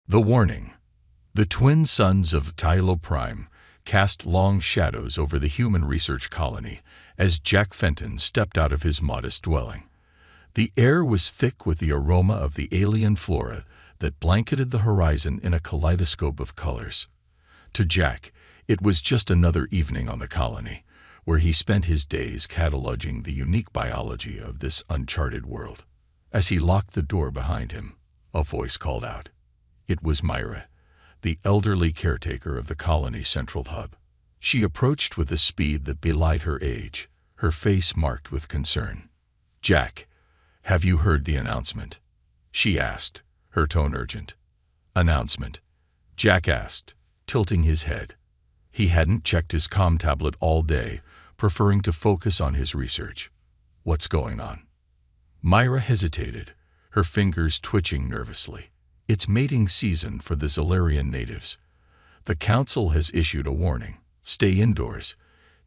The warning. The twin suns of Tylo Prime cast long shadows over the human research colony as Jack Fenton stepped out of his modest dwelling. The air was thick with the aroma of the alien flora that blanketed the horizon in a kaleidoscope of colors. To Jack, it was just another evening on the colony, where he spent his days cataloging the unique biology of this uncharted world. As he locked the door behind him, a voice called out. It was Myra, the elderly caretaker of the colony's central hub. She approached with a speed that belied her age, her face marked with concern. "Jack, have you heard the announcement?" she asked, her tone urgent. "Announcement?" Jack asked, tilting his head. He hadn't checked his comm tablet all day, preferring to focus on his research. "What's going on?" Myra hesitated, her fingers twitching nervously. "It's mating season for the Zolarian natives. The council has issued a warning. Stay indoors,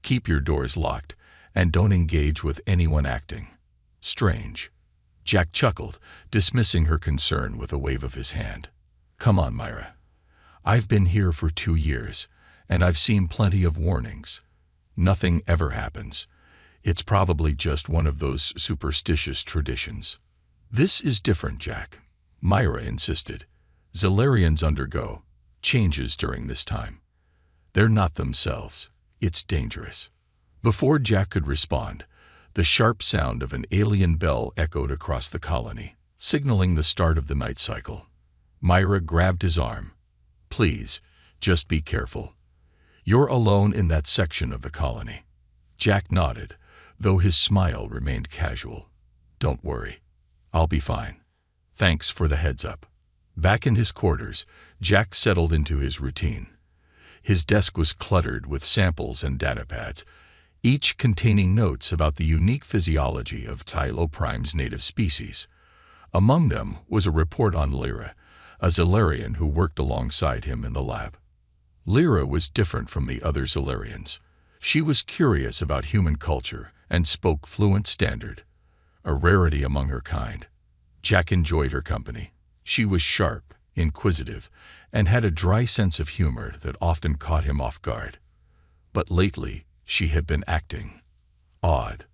keep your doors locked, and don't engage with anyone acting strange." Jack chuckled, dismissing her concern with a wave of his hand. "Come on, Myra. I've been here for 2 years, and I've seen plenty of warnings. Nothing ever happens. It's probably just one of those superstitious traditions." "This is different, Jack," Myra insisted. "Zolarians undergo changes during this time. They're not themselves. It's dangerous." Before Jack could respond, the sharp sound of an alien bell echoed across the colony, signaling the start of the night cycle. Myra grabbed his arm. "Please, just be careful. You're alone in that section of the colony." Jack nodded, though his smile remained casual. "Don't worry. I'll be fine. Thanks for the heads up." Back in his quarters, Jack settled into his routine. His desk was cluttered with samples and datapads, each containing notes about the unique physiology of Tylo Prime's native species. Among them was a report on Lyra, a Zolarian who worked alongside him in the lab. Lyra was different from the other Zolarians. She was curious about human culture and spoke fluent Standard, a rarity among her kind. Jack enjoyed her company. She was sharp, inquisitive, and had a dry sense of humor that often caught him off guard. But lately, she had been acting odd.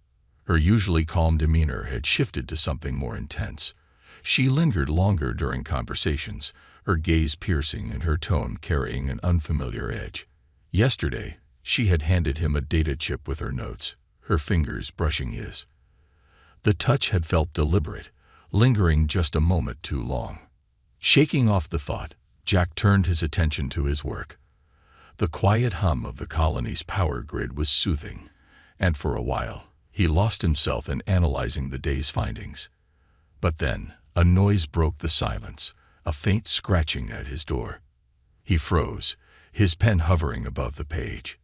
Her usually calm demeanor had shifted to something more intense. She lingered longer during conversations, her gaze piercing and her tone carrying an unfamiliar edge. Yesterday, she had handed him a data chip with her notes, her fingers brushing his. The touch had felt deliberate, lingering just a moment too long. Shaking off the thought, Jack turned his attention to his work. The quiet hum of the colony's power grid was soothing, and for a while, he lost himself in analyzing the day's findings. But then, a noise broke the silence, a faint scratching at his door. He froze, his pen hovering above the page.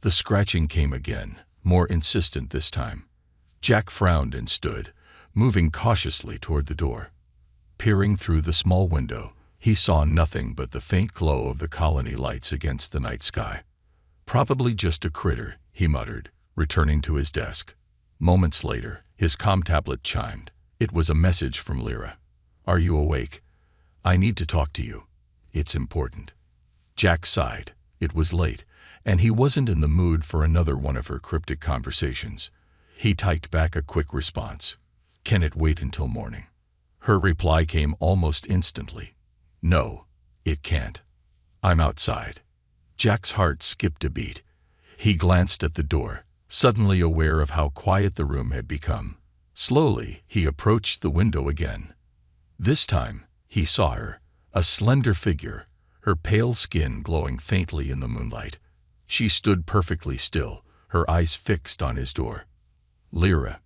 The scratching came again, more insistent this time. Jack frowned and stood, moving cautiously toward the door. Peering through the small window, he saw nothing but the faint glow of the colony lights against the night sky. "Probably just a critter," he muttered, returning to his desk. Moments later, his comm tablet chimed. It was a message from Lyra. "Are you awake? I need to talk to you. It's important." Jack sighed. It was late, and he wasn't in the mood for another one of her cryptic conversations. He typed back a quick response. "Can it wait until morning?" Her reply came almost instantly. "No, it can't. I'm outside." Jack's heart skipped a beat. He glanced at the door, suddenly aware of how quiet the room had become. Slowly, he approached the window again. This time, he saw her, a slender figure, her pale skin glowing faintly in the moonlight. She stood perfectly still, her eyes fixed on his door. "Lyra,"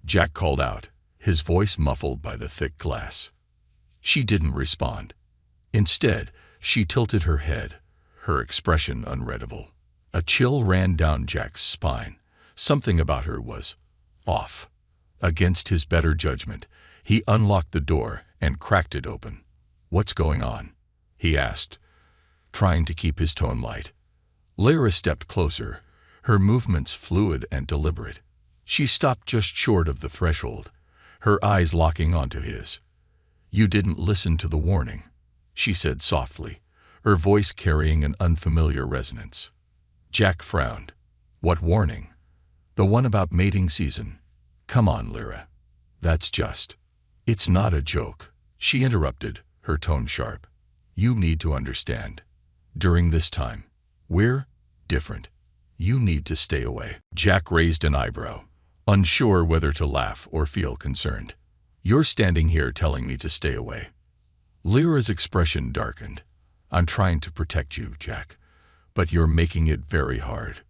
Jack called out, his voice muffled by the thick glass. She didn't respond. Instead, she tilted her head, her expression unreadable. A chill ran down Jack's spine. Something about her was off. Against his better judgment, he unlocked the door and cracked it open. "What's going on?" he asked, trying to keep his tone light. Lyra stepped closer, her movements fluid and deliberate. She stopped just short of the threshold, her eyes locking onto his. "You didn't listen to the warning." she said softly, her voice carrying an unfamiliar resonance. Jack frowned. What warning? The one about mating season. Come on, Lyra. That's just. It's not a joke, she interrupted, her tone sharp. You need to understand. During this time, we're different. You need to stay away. Jack raised an eyebrow, unsure whether to laugh or feel concerned. You're standing here telling me to stay away. Lyra's expression darkened. I'm trying to protect you, Jack, but you're making it very hard.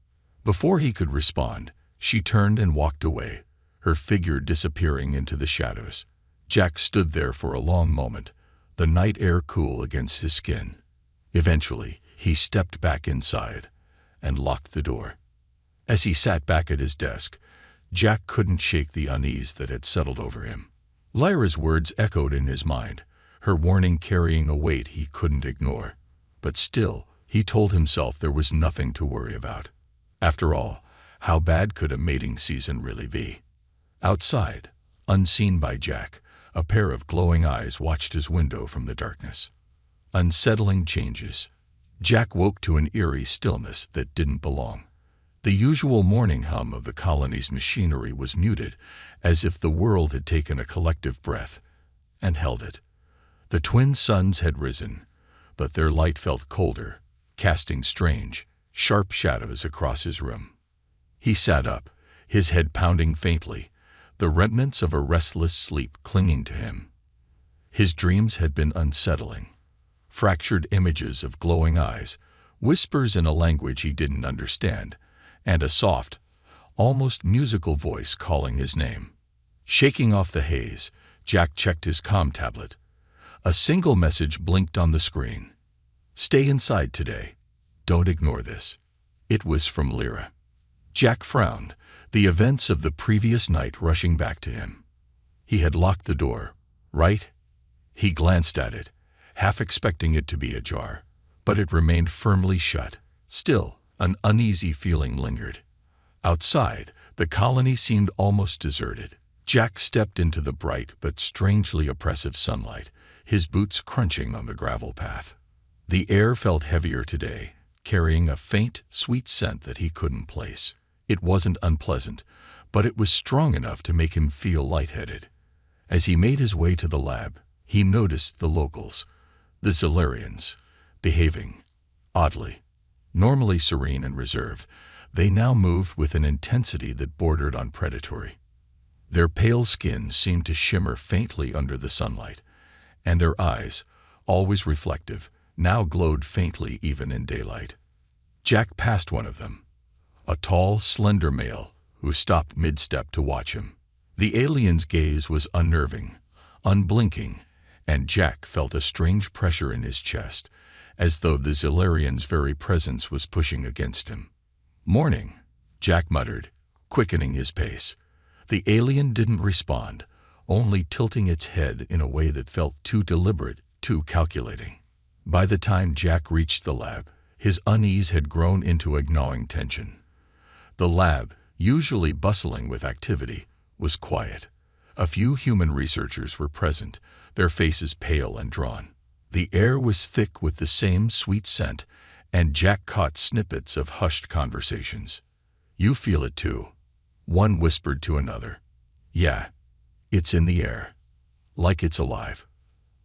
Before he could respond, she turned and walked away, her figure disappearing into the shadows. Jack stood there for a long moment, the night air cool against his skin. Eventually, he stepped back inside and locked the door. As he sat back at his desk, Jack couldn't shake the unease that had settled over him. Lyra's words echoed in his mind, her warning carrying a weight he couldn't ignore. But still, he told himself there was nothing to worry about. After all, how bad could a mating season really be? Outside, unseen by Jack, a pair of glowing eyes watched his window from the darkness. Unsettling changes. Jack woke to an eerie stillness that didn't belong. The usual morning hum of the colony's machinery was muted, as if the world had taken a collective breath and held it. The twin suns had risen, but their light felt colder, casting strange, sharp shadows across his room. He sat up, his head pounding faintly, the remnants of a restless sleep clinging to him. His dreams had been unsettling. Fractured images of glowing eyes, whispers in a language he didn't understand, and a soft, almost musical voice calling his name. Shaking off the haze, Jack checked his comm tablet. A single message blinked on the screen. Stay inside today. Don't ignore this. It was from Lyra. Jack frowned, the events of the previous night rushing back to him. He had locked the door, right? He glanced at it, half expecting it to be ajar, but it remained firmly shut. Still, an uneasy feeling lingered. Outside, the colony seemed almost deserted. Jack stepped into the bright but strangely oppressive sunlight, his boots crunching on the gravel path. The air felt heavier today, carrying a faint, sweet scent that he couldn't place. It wasn't unpleasant, but it was strong enough to make him feel lightheaded. As he made his way to the lab, he noticed the locals, the Zilarians, behaving oddly. Normally serene and reserved, they now moved with an intensity that bordered on predatory. Their pale skin seemed to shimmer faintly under the sunlight, and their eyes, always reflective, now glowed faintly even in daylight. Jack passed one of them, a tall, slender male who stopped mid-step to watch him. The alien's gaze was unnerving, unblinking, and Jack felt a strange pressure in his chest, as though the Zilarian's very presence was pushing against him. "Morning," Jack muttered, quickening his pace. The alien didn't respond, only tilting its head in a way that felt too deliberate, too calculating. By the time Jack reached the lab, his unease had grown into a gnawing tension. The lab, usually bustling with activity, was quiet. A few human researchers were present, their faces pale and drawn. The air was thick with the same sweet scent, and Jack caught snippets of hushed conversations. "You feel it too," one whispered to another. "Yeah, it's in the air. Like it's alive."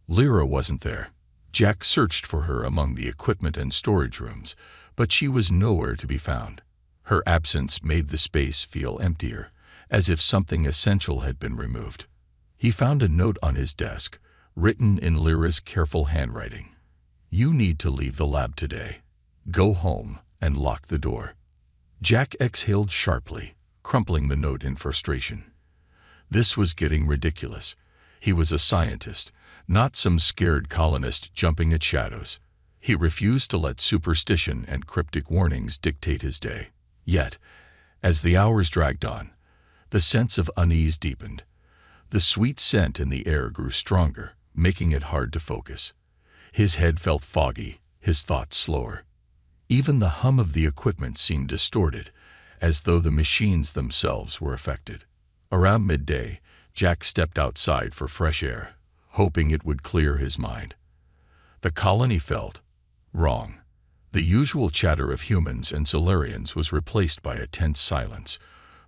Lyra wasn't there. Jack searched for her among the equipment and storage rooms, but she was nowhere to be found. Her absence made the space feel emptier, as if something essential had been removed. He found a note on his desk, written in Lyra's careful handwriting. "You need to leave the lab today. Go home and lock the door." Jack exhaled sharply, crumpling the note in frustration. This was getting ridiculous. He was a scientist, not some scared colonist jumping at shadows. He refused to let superstition and cryptic warnings dictate his day. Yet, as the hours dragged on, the sense of unease deepened. The sweet scent in the air grew stronger, making it hard to focus. His head felt foggy, his thoughts slower. Even the hum of the equipment seemed distorted, as though the machines themselves were affected. Around midday, Jack stepped outside for fresh air, hoping it would clear his mind. The colony felt wrong. The usual chatter of humans and Solarians was replaced by a tense silence,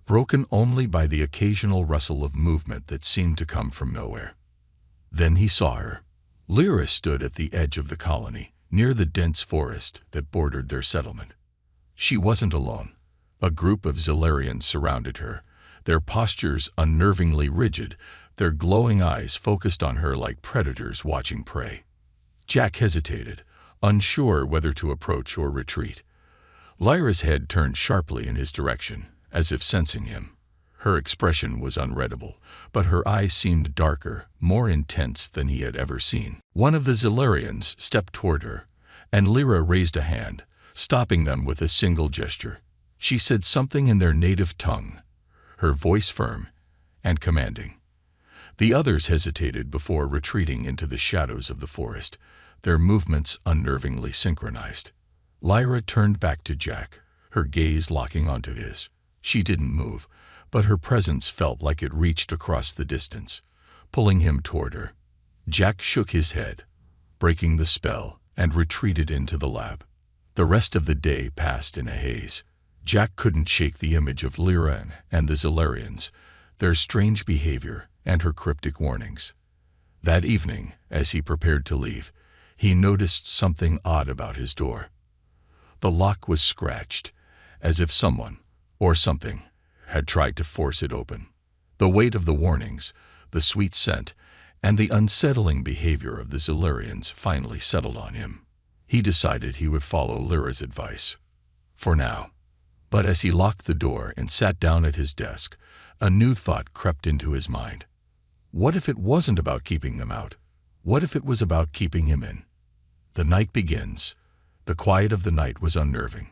broken only by the occasional rustle of movement that seemed to come from nowhere. Then he saw her. Lyra stood at the edge of the colony, near the dense forest that bordered their settlement. She wasn't alone. A group of Zolarians surrounded her, their postures unnervingly rigid, their glowing eyes focused on her like predators watching prey. Jack hesitated, unsure whether to approach or retreat. Lyra's head turned sharply in his direction, as if sensing him. Her expression was unreadable, but her eyes seemed darker, more intense than he had ever seen. One of the Zolarians stepped toward her, and Lyra raised a hand, stopping them with a single gesture. She said something in their native tongue, her voice firm and commanding. The others hesitated before retreating into the shadows of the forest, their movements unnervingly synchronized. Lyra turned back to Jack, her gaze locking onto his. She didn't move, but her presence felt like it reached across the distance, pulling him toward her. Jack shook his head, breaking the spell, and retreated into the lab. The rest of the day passed in a haze. Jack couldn't shake the image of Lyra and the Zolarians, their strange behavior, and her cryptic warnings. That evening, as he prepared to leave, he noticed something odd about his door. The lock was scratched, as if someone, or something, had tried to force it open. The weight of the warnings, the sweet scent, and the unsettling behavior of the Zolarians finally settled on him. He decided he would follow Lyra's advice. For now. But as he locked the door and sat down at his desk, a new thought crept into his mind. What if it wasn't about keeping them out? What if it was about keeping him in? The night begins. The quiet of the night was unnerving.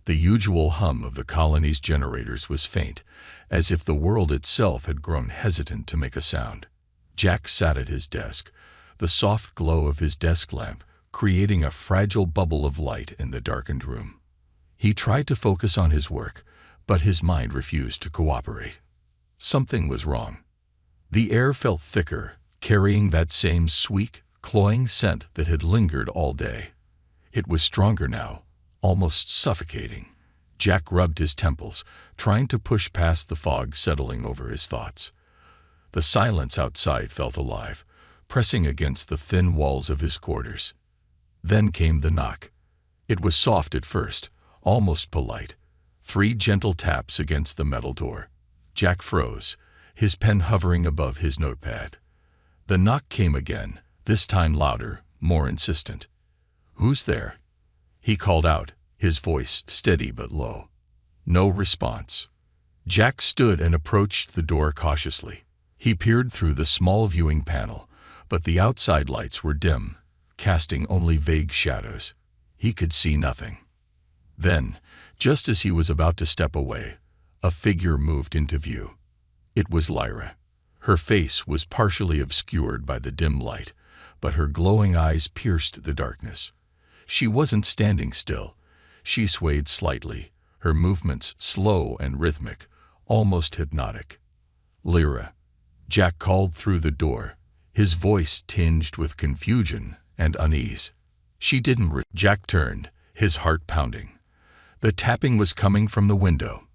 The usual hum of the colony's generators was faint, as if the world itself had grown hesitant to make a sound. Jack sat at his desk, the soft glow of his desk lamp creating a fragile bubble of light in the darkened room. He tried to focus on his work, but his mind refused to cooperate. Something was wrong. The air felt thicker, carrying that same sweet, cloying scent that had lingered all day. It was stronger now, almost suffocating. Jack rubbed his temples, trying to push past the fog settling over his thoughts. The silence outside felt alive, pressing against the thin walls of his quarters. Then came the knock. It was soft at first, almost polite. 3 gentle taps against the metal door. Jack froze, his pen hovering above his notepad. The knock came again, this time louder, more insistent. "Who's there?" he called out, his voice steady but low. No response. Jack stood and approached the door cautiously. He peered through the small viewing panel, but the outside lights were dim, casting only vague shadows. He could see nothing. Then, just as he was about to step away, a figure moved into view. It was Lyra. Her face was partially obscured by the dim light, but her glowing eyes pierced the darkness. She wasn't standing still. She swayed slightly, her movements slow and rhythmic, almost hypnotic. "Lyra," Jack called through the door, his voice tinged with confusion and unease. She didn't Jack turned, his heart pounding. The tapping was coming from the window.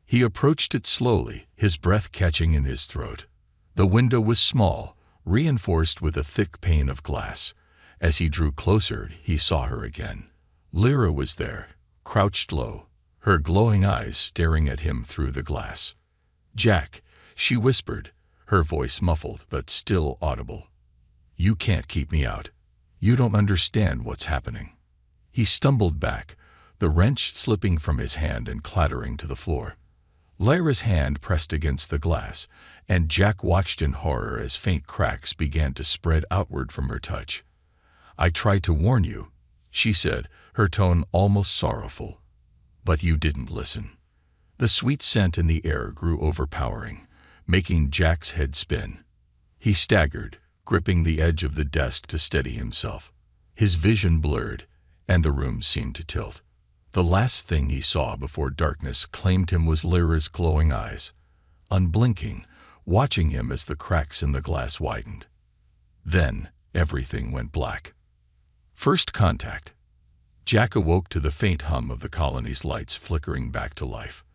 He approached it slowly, his breath catching in his throat. The window was small, reinforced with a thick pane of glass. As he drew closer, he saw her again. Lyra was there, crouched low, her glowing eyes staring at him through the glass. "Jack," she whispered, her voice muffled but still audible. "You can't keep me out. You don't understand what's happening." He stumbled back, the wrench slipping from his hand and clattering to the floor. Lyra's hand pressed against the glass, and Jack watched in horror as faint cracks began to spread outward from her touch. "I tried to warn you," she said, her tone almost sorrowful. "But you didn't listen." The sweet scent in the air grew overpowering, making Jack's head spin. He staggered, gripping the edge of the desk to steady himself. His vision blurred, and the room seemed to tilt. The last thing he saw before darkness claimed him was Lyra's glowing eyes, unblinking, watching him as the cracks in the glass widened. Then everything went black. First contact. Jack awoke to the faint hum of the colony's lights flickering back to life.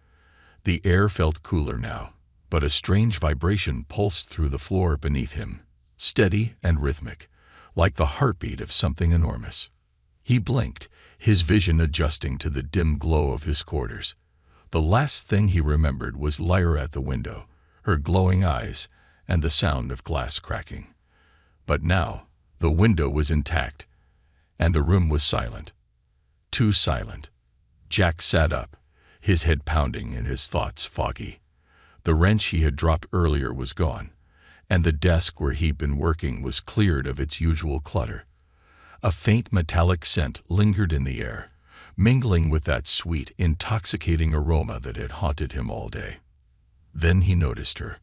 The air felt cooler now, but a strange vibration pulsed through the floor beneath him, steady and rhythmic, like the heartbeat of something enormous. He blinked, his vision adjusting to the dim glow of his quarters. The last thing he remembered was Lyra at the window, her glowing eyes, and the sound of glass cracking. But now, the window was intact, and the room was silent. Too silent. Jack sat up, his head pounding and his thoughts foggy. The wrench he had dropped earlier was gone, and the desk where he'd been working was cleared of its usual clutter. A faint metallic scent lingered in the air, mingling with that sweet, intoxicating aroma that had haunted him all day. Then he noticed her.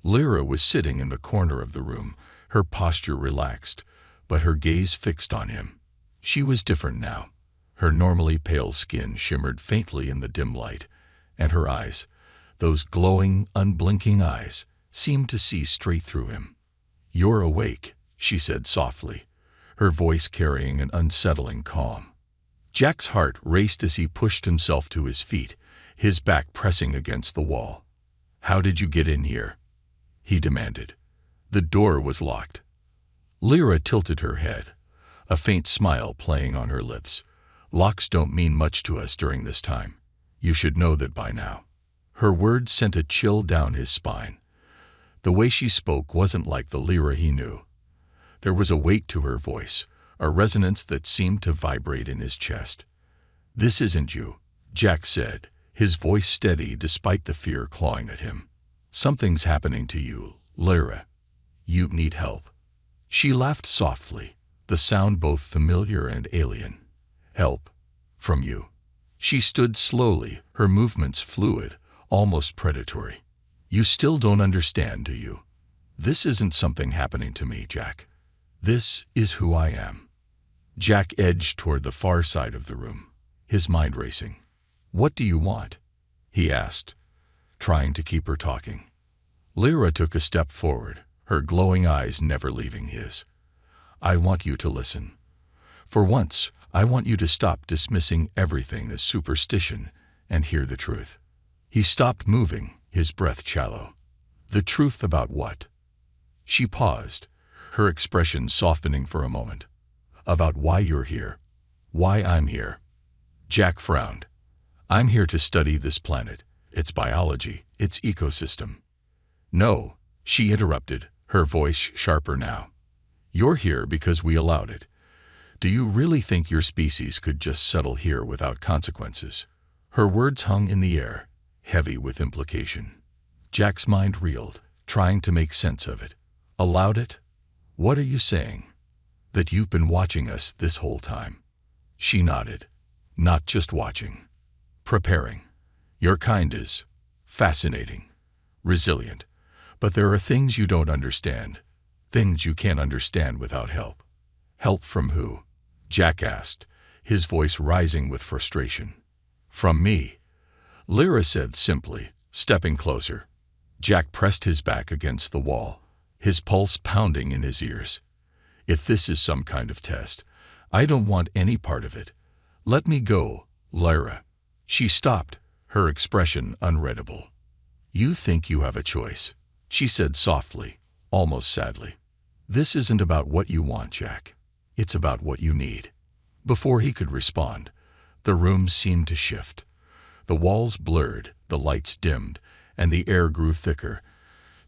Lyra was sitting in the corner of the room, her posture relaxed, but her gaze fixed on him. She was different now. Her normally pale skin shimmered faintly in the dim light, and her eyes, those glowing, unblinking eyes, seemed to see straight through him. "You're awake," she said softly, her voice carrying an unsettling calm. Jack's heart raced as he pushed himself to his feet, his back pressing against the wall. "How did you get in here?" he demanded. The door was locked. Lyra tilted her head, a faint smile playing on her lips. "Locks don't mean much to us during this time. You should know that by now." Her words sent a chill down his spine. The way she spoke wasn't like the Lyra he knew. There was a weight to her voice, a resonance that seemed to vibrate in his chest. "This isn't you," Jack said, his voice steady despite the fear clawing at him. "Something's happening to you, Lyra. You need help." She laughed softly, the sound both familiar and alien. "Help? From you?" She stood slowly, her movements fluid, almost predatory. "You still don't understand, do you? This isn't something happening to me, Jack. This is who I am." Jack edged toward the far side of the room, his mind racing. "What do you want?" he asked, trying to keep her talking. Lyra took a step forward, her glowing eyes never leaving his. "I want you to listen. For once, I want you to stop dismissing everything as superstition and hear the truth." He stopped moving, his breath shallow. "The truth about what?" She paused, her expression softening for a moment. "About why you're here. Why I'm here." Jack frowned. "I'm here to study this planet, its biology, its ecosystem." "No," she interrupted, her voice sharper now. "You're here because we allowed it. Do you really think your species could just settle here without consequences?" Her words hung in the air, heavy with implication. Jack's mind reeled, trying to make sense of it. "Allowed it? What are you saying? That you've been watching us this whole time?" She nodded. "Not just watching. Preparing. Your kind is fascinating, resilient. But there are things you don't understand, things you can't understand without help." "Help from who?" Jack asked, his voice rising with frustration. "From me," Lyra said simply, stepping closer. Jack pressed his back against the wall, his pulse pounding in his ears. "If this is some kind of test, I don't want any part of it. Let me go, Lyra." She stopped, her expression unreadable. "You think you have a choice," she said softly, almost sadly. "This isn't about what you want, Jack. It's about what you need." Before he could respond, the room seemed to shift. The walls blurred, the lights dimmed, and the air grew thicker,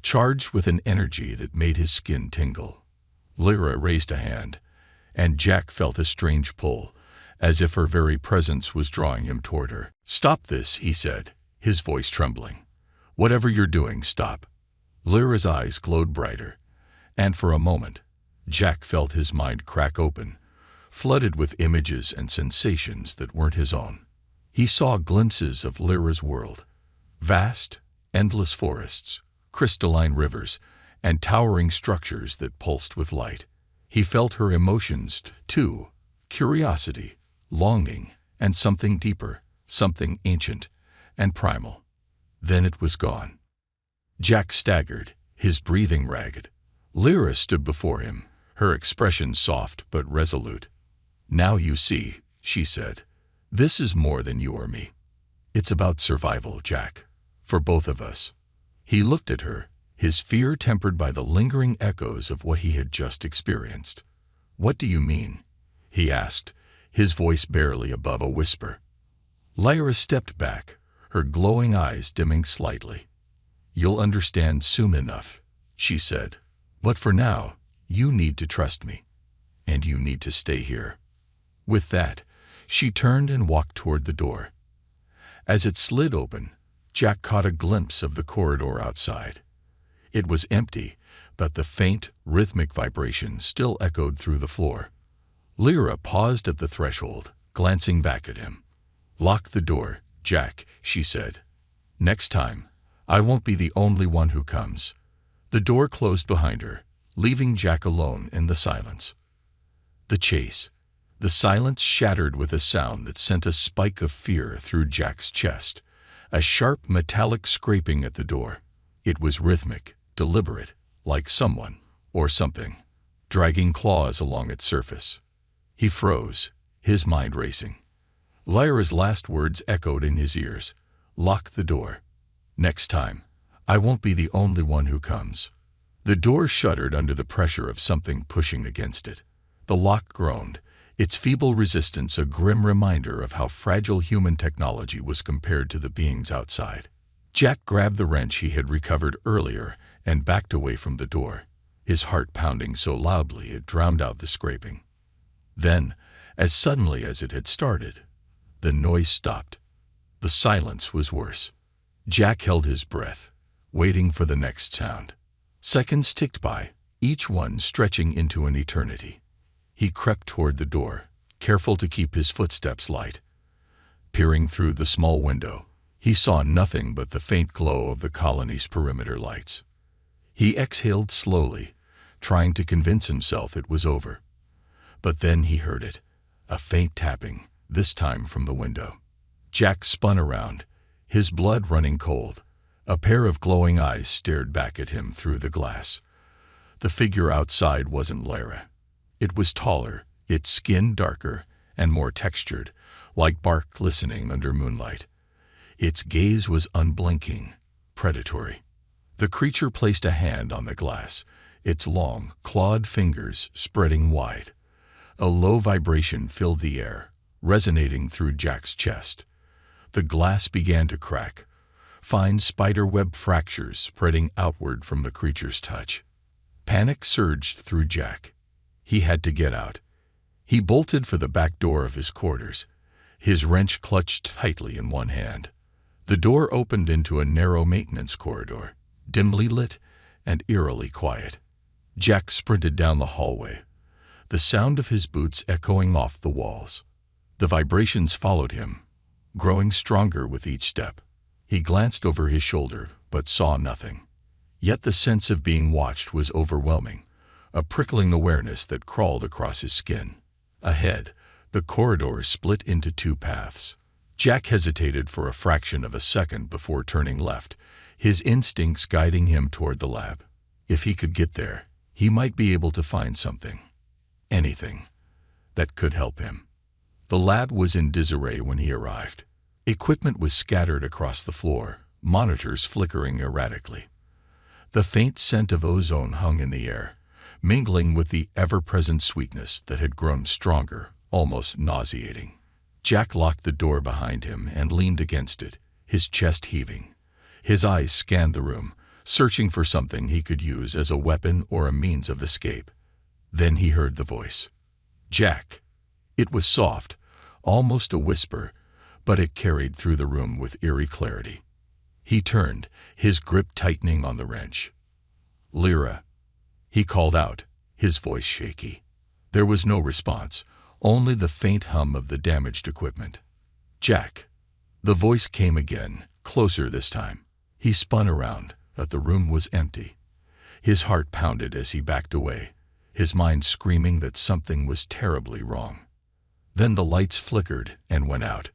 charged with an energy that made his skin tingle. Lyra raised a hand, and Jack felt a strange pull, as if her very presence was drawing him toward her. "Stop this," he said, his voice trembling. "Whatever you're doing, stop." Lyra's eyes glowed brighter, and for a moment, Jack felt his mind crack open, flooded with images and sensations that weren't his own. He saw glimpses of Lyra's world, vast, endless forests, crystalline rivers, and towering structures that pulsed with light. He felt her emotions, too, curiosity, longing, and something deeper, something ancient and primal. Then it was gone. Jack staggered, his breathing ragged. Lyra stood before him, her expression soft but resolute. "Now you see," she said. "This is more than you or me. It's about survival, Jack. For both of us." He looked at her, his fear tempered by the lingering echoes of what he had just experienced. "What do you mean?" he asked, his voice barely above a whisper. Lyra stepped back, her glowing eyes dimming slightly. "You'll understand soon enough," she said. "But for now, you need to trust me. And you need to stay here." With that, she turned and walked toward the door. As it slid open, Jack caught a glimpse of the corridor outside. It was empty, but the faint, rhythmic vibration still echoed through the floor. Lyra paused at the threshold, glancing back at him. "Lock the door, Jack," she said. "Next time, I won't be the only one who comes." The door closed behind her, leaving Jack alone in the silence. The chase. The silence shattered with a sound that sent a spike of fear through Jack's chest. A sharp metallic scraping at the door. It was rhythmic, deliberate, like someone, or something, dragging claws along its surface. He froze, his mind racing. Lyra's last words echoed in his ears. "Lock the door. Next time, I won't be the only one who comes." The door shuddered under the pressure of something pushing against it. The lock groaned, its feeble resistance a grim reminder of how fragile human technology was compared to the beings outside. Jack grabbed the wrench he had recovered earlier and backed away from the door, his heart pounding so loudly it drowned out the scraping. Then, as suddenly as it had started, the noise stopped. The silence was worse. Jack held his breath, waiting for the next sound. Seconds ticked by, each one stretching into an eternity. He crept toward the door, careful to keep his footsteps light. Peering through the small window, he saw nothing but the faint glow of the colony's perimeter lights. He exhaled slowly, trying to convince himself it was over. But then he heard it, a faint tapping, this time from the window. Jack spun around, his blood running cold. A pair of glowing eyes stared back at him through the glass. The figure outside wasn't Lyra. It was taller, its skin darker and more textured, like bark glistening under moonlight. Its gaze was unblinking, predatory. The creature placed a hand on the glass, its long, clawed fingers spreading wide. A low vibration filled the air, resonating through Jack's chest. The glass began to crack, fine spider-web fractures spreading outward from the creature's touch. Panic surged through Jack. He had to get out. He bolted for the back door of his quarters, his wrench clutched tightly in one hand. The door opened into a narrow maintenance corridor, dimly lit and eerily quiet. Jack sprinted down the hallway, the sound of his boots echoing off the walls. The vibrations followed him, growing stronger with each step. He glanced over his shoulder, but saw nothing. Yet the sense of being watched was overwhelming, a prickling awareness that crawled across his skin. Ahead, the corridor split into two paths. Jack hesitated for a fraction of a second before turning left, his instincts guiding him toward the lab. If he could get there, he might be able to find something, anything, that could help him. The lab was in disarray when he arrived. Equipment was scattered across the floor, monitors flickering erratically. The faint scent of ozone hung in the air, mingling with the ever-present sweetness that had grown stronger, almost nauseating. Jack locked the door behind him and leaned against it, his chest heaving. His eyes scanned the room, searching for something he could use as a weapon or a means of escape. Then he heard the voice. "Jack." It was soft, almost a whisper, but it carried through the room with eerie clarity. He turned, his grip tightening on the wrench. "Lyra," he called out, his voice shaky. There was no response, only the faint hum of the damaged equipment. "Jack." The voice came again, closer this time. He spun around, but the room was empty. His heart pounded as he backed away, his mind screaming that something was terribly wrong. Then the lights flickered and went out.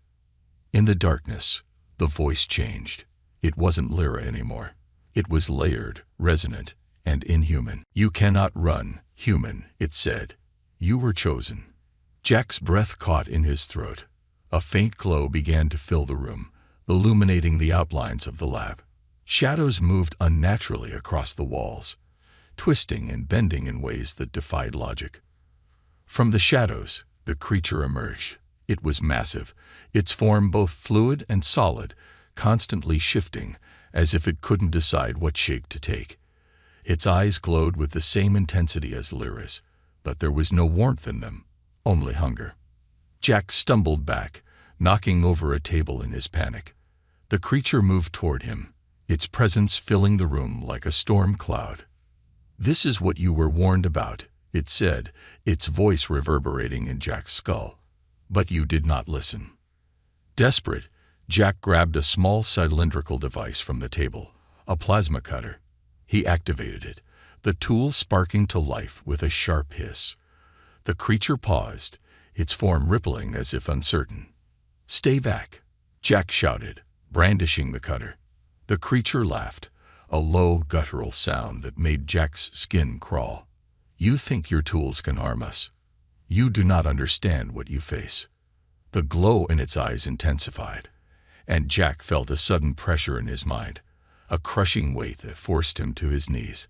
In the darkness, the voice changed. It wasn't Lyra anymore. It was layered, resonant, and inhuman. "You cannot run, human," it said. "You were chosen. Jack's breath caught in his throat. A faint glow began to fill the room, illuminating the outlines of the lab. Shadows moved unnaturally across the walls, twisting and bending in ways that defied logic. From the shadows, the creature emerged. It was massive, its form both fluid and solid, constantly shifting, as if it couldn't decide what shape to take. Its eyes glowed with the same intensity as Lyra's, but there was no warmth in them, only hunger. Jack stumbled back, knocking over a table in his panic. The creature moved toward him, its presence filling the room like a storm cloud. "This is what you were warned about," it said, its voice reverberating in Jack's skull. "But you did not listen." Desperate, Jack grabbed a small cylindrical device from the table, a plasma cutter. He activated it, the tool sparking to life with a sharp hiss. The creature paused, its form rippling as if uncertain. "Stay back," Jack shouted, brandishing the cutter. The creature laughed, a low, guttural sound that made Jack's skin crawl. "You think your tools can harm us. You do not understand what you face." The glow in its eyes intensified, and Jack felt a sudden pressure in his mind, a crushing weight that forced him to his knees.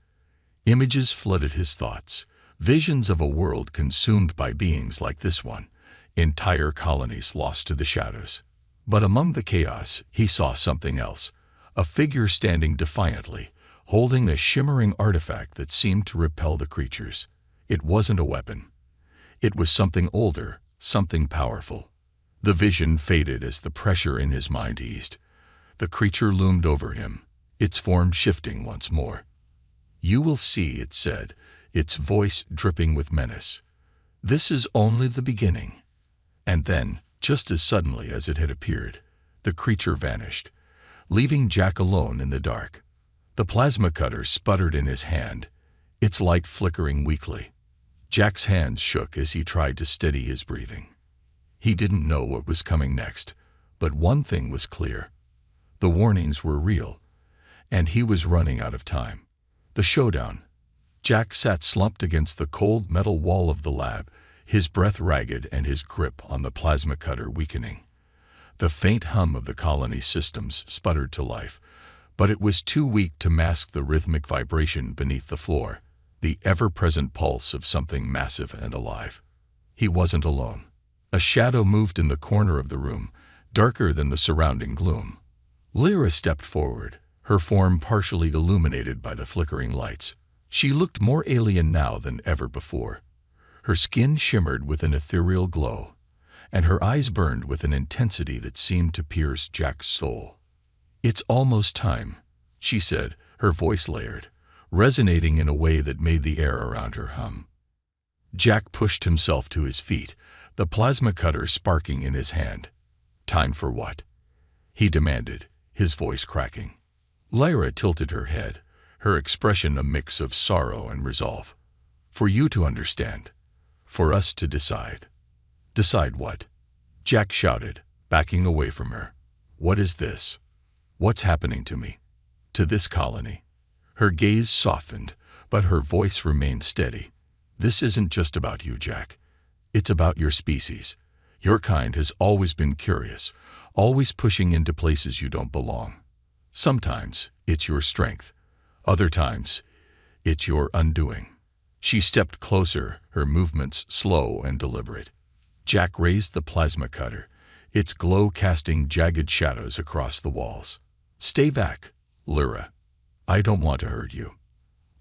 Images flooded his thoughts, visions of a world consumed by beings like this one, entire colonies lost to the shadows. But among the chaos, he saw something else, a figure standing defiantly, holding a shimmering artifact that seemed to repel the creatures. It wasn't a weapon. It was something older, something powerful. The vision faded as the pressure in his mind eased. The creature loomed over him, its form shifting once more. "You will see," it said, its voice dripping with menace. "This is only the beginning." And then, just as suddenly as it had appeared, the creature vanished, leaving Jack alone in the dark. The plasma cutter sputtered in his hand, its light flickering weakly. Jack's hands shook as he tried to steady his breathing. He didn't know what was coming next, but one thing was clear. The warnings were real, and he was running out of time. The showdown. Jack sat slumped against the cold metal wall of the lab, his breath ragged and his grip on the plasma cutter weakening. The faint hum of the colony's systems sputtered to life, but it was too weak to mask the rhythmic vibration beneath the floor, the ever-present pulse of something massive and alive. He wasn't alone. A shadow moved in the corner of the room, darker than the surrounding gloom. Lyra stepped forward, her form partially illuminated by the flickering lights. She looked more alien now than ever before. Her skin shimmered with an ethereal glow, and her eyes burned with an intensity that seemed to pierce Jack's soul. "It's almost time," she said, her voice layered, resonating in a way that made the air around her hum. Jack pushed himself to his feet, the plasma cutter sparking in his hand. "Time for what?" he demanded, his voice cracking. Lyra tilted her head, her expression a mix of sorrow and resolve. "For you to understand. For us to decide." "Decide what?" Jack shouted, backing away from her. "What is this? What's happening to me? To this colony?" Her gaze softened, but her voice remained steady. "This isn't just about you, Jack. It's about your species. Your kind has always been curious, always pushing into places you don't belong. Sometimes it's your strength. Other times it's your undoing." She stepped closer, her movements slow and deliberate. Jack raised the plasma cutter, its glow casting jagged shadows across the walls. "Stay back, Lyra. I don't want to hurt you."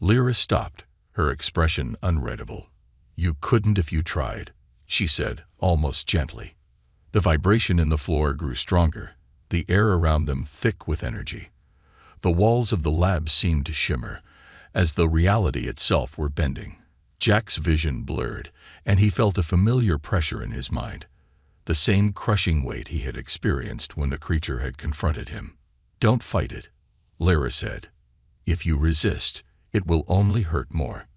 Lyra stopped, her expression unreadable. "You couldn't if you tried," she said, almost gently. The vibration in the floor grew stronger, the air around them thick with energy. The walls of the lab seemed to shimmer, as though reality itself were bending. Jack's vision blurred, and he felt a familiar pressure in his mind, the same crushing weight he had experienced when the creature had confronted him. "Don't fight it," Lyra said. "If you resist, it will only hurt more."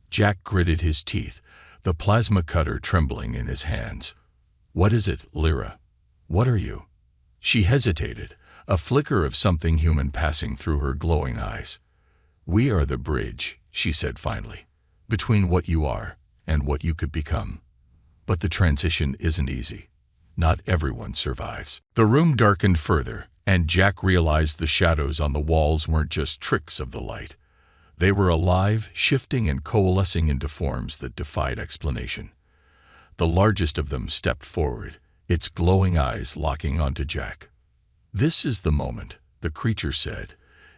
Jack gritted his teeth, the plasma cutter trembling in his hands. "What is it, Lyra? What are you?" She hesitated, a flicker of something human passing through her glowing eyes. "We are the bridge," she said finally, "between what you are and what you could become." But the transition isn't easy. Not everyone survives. The room darkened further, and Jack realized the shadows on the walls weren't just tricks of the light. They were alive, shifting and coalescing into forms that defied explanation. The largest of them stepped forward, its glowing eyes locking onto Jack. "This is the moment," the creature said,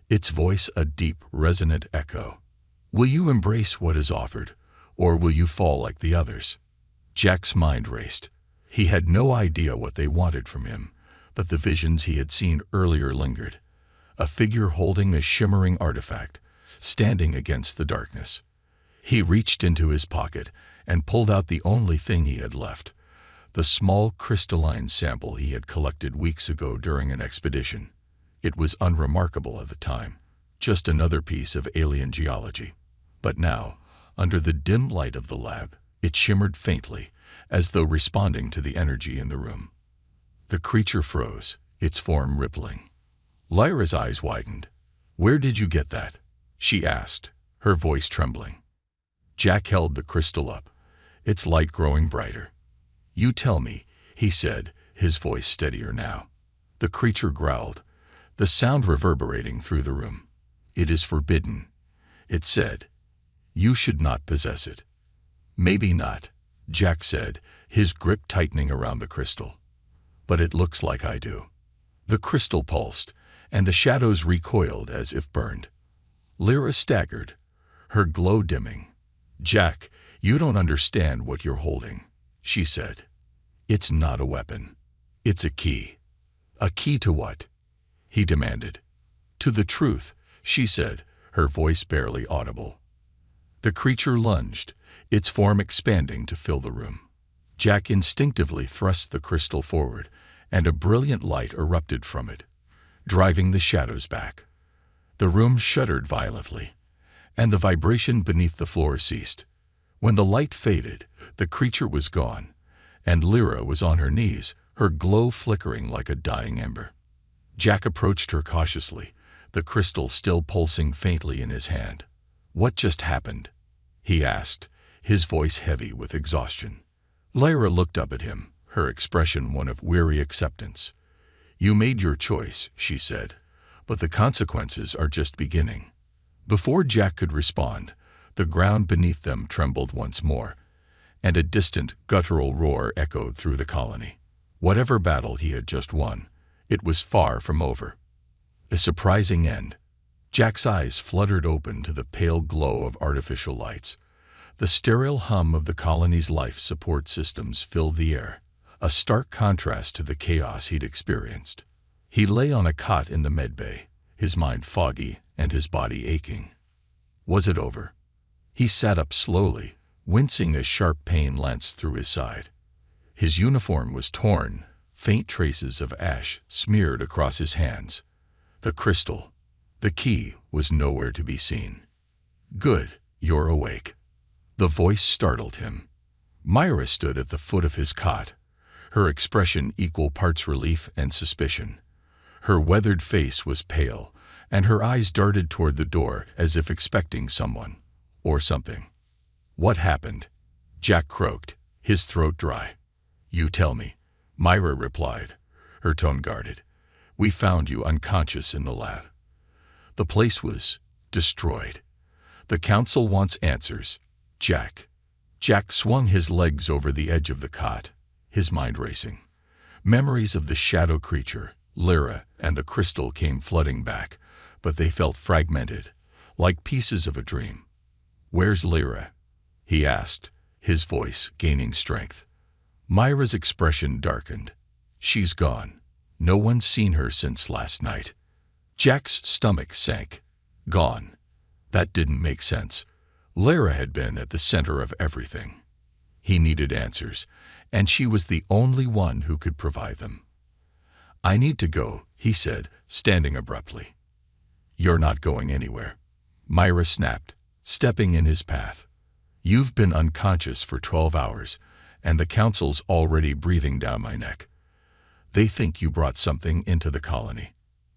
its voice a deep, resonant echo. "Will you embrace what is offered, or will you fall like the others?" Jack's mind raced. He had no idea what they wanted from him, but the visions he had seen earlier lingered. A figure holding a shimmering artifact, standing against the darkness. He reached into his pocket and pulled out the only thing he had left, the small crystalline sample he had collected weeks ago during an expedition. It was unremarkable at the time, just another piece of alien geology. But now, under the dim light of the lab, it shimmered faintly, as though responding to the energy in the room. The creature froze, its form rippling. Lyra's eyes widened. "Where did you get that?" she asked, her voice trembling. Jack held the crystal up, its light growing brighter. "You tell me," he said, his voice steadier now. The creature growled, the sound reverberating through the room. "It is forbidden," it said. "You should not possess it." "Maybe not," Jack said, his grip tightening around the crystal. "But it looks like I do." The crystal pulsed, and the shadows recoiled as if burned. Lyra staggered, her glow dimming. "Jack, you don't understand what you're holding," she said. "It's not a weapon. It's a key." "A key to what?" he demanded. "To the truth," she said, her voice barely audible. The creature lunged, its form expanding to fill the room. Jack instinctively thrust the crystal forward, and a brilliant light erupted from it, driving the shadows back. The room shuddered violently, and the vibration beneath the floor ceased. When the light faded, the creature was gone, and Lyra was on her knees, her glow flickering like a dying ember. Jack approached her cautiously, the crystal still pulsing faintly in his hand. "What just happened?" he asked, his voice heavy with exhaustion. Lyra looked up at him, her expression one of weary acceptance. "You made your choice," she said, "but the consequences are just beginning." Before Jack could respond, the ground beneath them trembled once more, and a distant, guttural roar echoed through the colony. Whatever battle he had just won, it was far from over. A surprising end. Jack's eyes fluttered open to the pale glow of artificial lights. The sterile hum of the colony's life support systems filled the air, a stark contrast to the chaos he'd experienced. He lay on a cot in the medbay, his mind foggy and his body aching. Was it over? He sat up slowly, wincing as sharp pain lanced through his side. His uniform was torn, faint traces of ash smeared across his hands. The crystal, the key, was nowhere to be seen. "Good, you're awake." The voice startled him. Myra stood at the foot of his cot, her expression equal parts relief and suspicion. Her weathered face was pale, and her eyes darted toward the door as if expecting someone, or something. "What happened?" Jack croaked, his throat dry. "You tell me," Myra replied, her tone guarded. "We found you unconscious in the lab. The place was destroyed. The council wants answers, Jack." Jack swung his legs over the edge of the cot, his mind racing. Memories of the shadow creature, Lyra, and the crystal came flooding back, but they felt fragmented, like pieces of a dream. "Where's Lyra?" he asked, his voice gaining strength. Myra's expression darkened. "She's gone. No one's seen her since last night." Jack's stomach sank. Gone. That didn't make sense. Lyra had been at the center of everything. He needed answers, and she was the only one who could provide them. "I need to go," he said, standing abruptly. "You're not going anywhere," Myra snapped, stepping in his path. "You've been unconscious for 12 hours, and the council's already breathing down my neck. They think you brought something into the colony.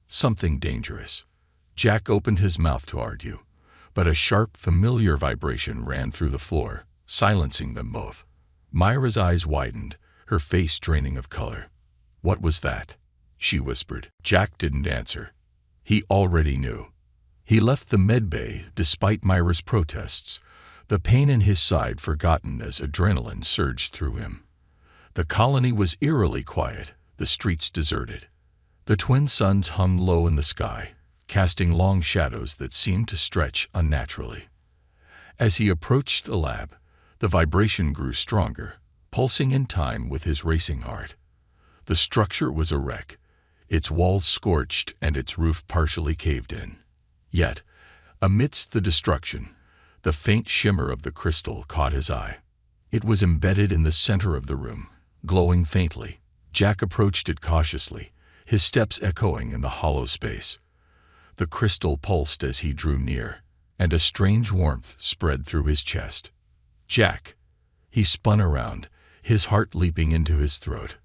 Something dangerous." Jack opened his mouth to argue, but a sharp, familiar vibration ran through the floor, silencing them both. Myra's eyes widened, her face draining of color. "What was that?" she whispered. Jack didn't answer. He already knew. He left the medbay despite Myra's protests, the pain in his side forgotten as adrenaline surged through him. The colony was eerily quiet, the streets deserted. The twin suns hung low in the sky, casting long shadows that seemed to stretch unnaturally. As he approached the lab, the vibration grew stronger, pulsing in time with his racing heart. The structure was a wreck, its walls scorched and its roof partially caved in. Yet, amidst the destruction, the faint shimmer of the crystal caught his eye. It was embedded in the center of the room, glowing faintly. Jack approached it cautiously, his steps echoing in the hollow space. The crystal pulsed as he drew near, and a strange warmth spread through his chest. "Jack!" He spun around, his heart leaping into his throat.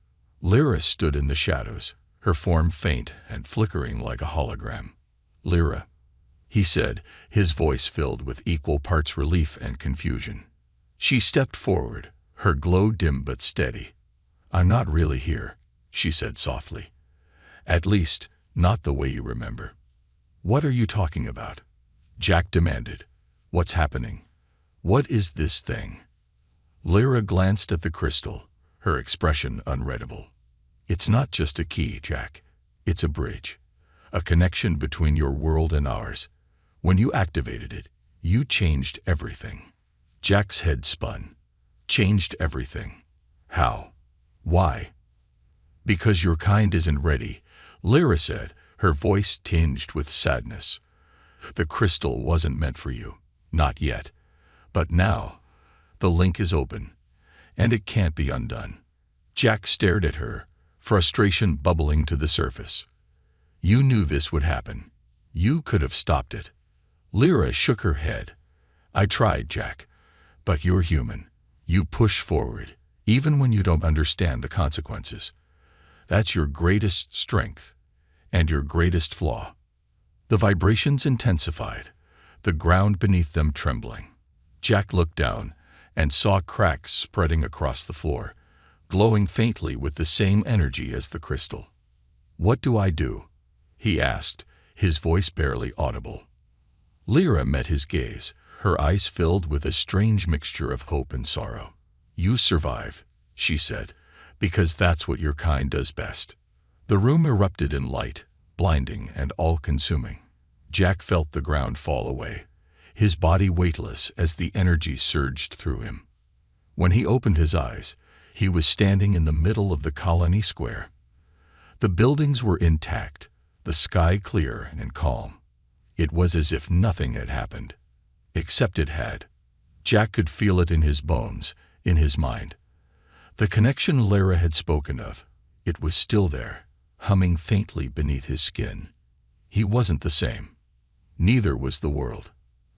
Lyra stood in the shadows, her form faint and flickering like a hologram. "Lyra," he said, his voice filled with equal parts relief and confusion. She stepped forward, her glow dim but steady. "I'm not really here," she said softly. "At least, not the way you remember." "What are you talking about?" Jack demanded. "What's happening? What is this thing?" Lyra glanced at the crystal, her expression unreadable. "It's not just a key, Jack. It's a bridge, a connection between your world and ours. When you activated it, you changed everything." Jack's head spun. "Changed everything? How? Why?" "Because your kind isn't ready," Lyra said, her voice tinged with sadness. "The crystal wasn't meant for you. Not yet. But now, the link is open, and it can't be undone." Jack stared at her, frustration bubbling to the surface. "You knew this would happen. You could have stopped it." Lyra shook her head. "I tried, Jack. But you're human. You push forward, even when you don't understand the consequences. That's your greatest strength, and your greatest flaw." The vibrations intensified, the ground beneath them trembling. Jack looked down and saw cracks spreading across the floor, glowing faintly with the same energy as the crystal. "What do I do?" he asked, his voice barely audible. Lyra met his gaze, her eyes filled with a strange mixture of hope and sorrow. "You survive," she said, "because that's what your kind does best." The room erupted in light, blinding and all-consuming. Jack felt the ground fall away, his body weightless as the energy surged through him. When he opened his eyes, he was standing in the middle of the colony square. The buildings were intact, the sky clear and calm. It was as if nothing had happened, except it had. Jack could feel it in his bones, in his mind. The connection Lyra had spoken of, it was still there, humming faintly beneath his skin. He wasn't the same. Neither was the world.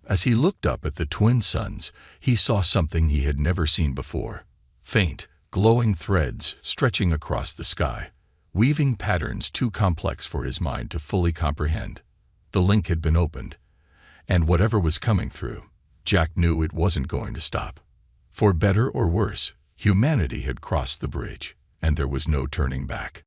As he looked up at the twin suns, he saw something he had never seen before. Faint, glowing threads stretching across the sky, weaving patterns too complex for his mind to fully comprehend. The link had been opened, and whatever was coming through, Jack knew it wasn't going to stop. For better or worse, humanity had crossed the bridge, and there was no turning back.